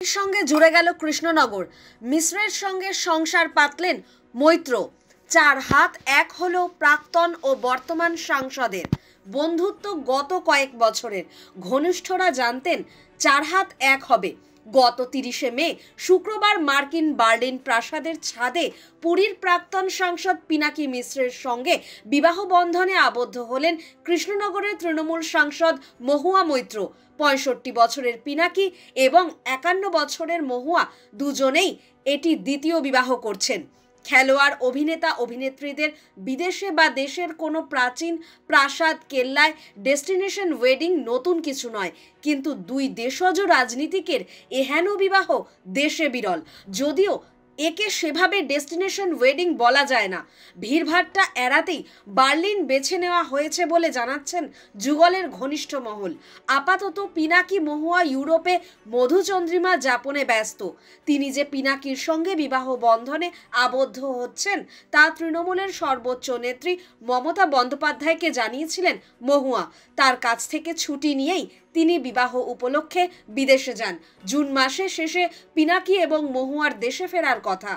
সঙ্গে জুড়ে গেল কৃষ্ণনগর। মিশ্রের সঙ্গে সংসার পাতলেন মৈত্র। 4 হাত এক হলো প্রাক্তন ও বর্তমান সাংসদের। বন্ধুত্ব গত কয়েক বছরের। ঘনিষ্ঠরা জানতেন 4 হাত এক হবে। গত 30শে মে শুক্রবার মার্কিন বার্লিন প্রাসাদের ছাদে পুরীর প্রাক্তন সাংসদ পিনাকি মিশ্রের সঙ্গে বিবাহ বন্ধনে আবদ্ধ হলেন কৃষ্ণনগরের তৃণমূল সাংসদ মহুয়া মৈত্র। 65 বছরের পিনাকি এবং 51 বছরের মহুয়া দুজনেই এটি দ্বিতীয় বিবাহ করছেন। খেলোয়াড়, অভিনেতা, অভিনেত্রীদের বিদেশে বা দেশের কোনো প্রাচীন প্রাসাদ কেল্লায় ডেস্টিনেশন ওয়েডিং নতুন কিছু নয়, কিন্তু দুই দেশজ রাজনীতিকের এহেন বিবাহ দেশে বিরল। যদিও একে সেভাবে ডেস্টিনেশন ওয়েডিং বলা যায় না। ভিড়ভাট্টা এড়াতেই বার্লিন বেছে নেওয়া হয়েছে বলে জানাচ্ছেন যুগলের ঘনিষ্ঠ মহল। আপাতত পিনাকি মহুয়া ইউরোপে মধুচন্দ্রিমা যাপনে ব্যস্ত। তিনি যে পিনাকির সঙ্গে বিবাহ বন্ধনে আবদ্ধ হচ্ছেন তা তৃণমূলের সর্বোচ্চ নেত্রী মমতা বন্দ্যোপাধ্যায়কে জানিয়েছিলেন মহুয়া। তার কাছ থেকে ছুটি নিয়েই তিনি বিবাহ উপলক্ষে বিদেশে যান। জুন মাসের শেষে পিনাকি এবং মহুয়ার দেশে ফেরার কথা।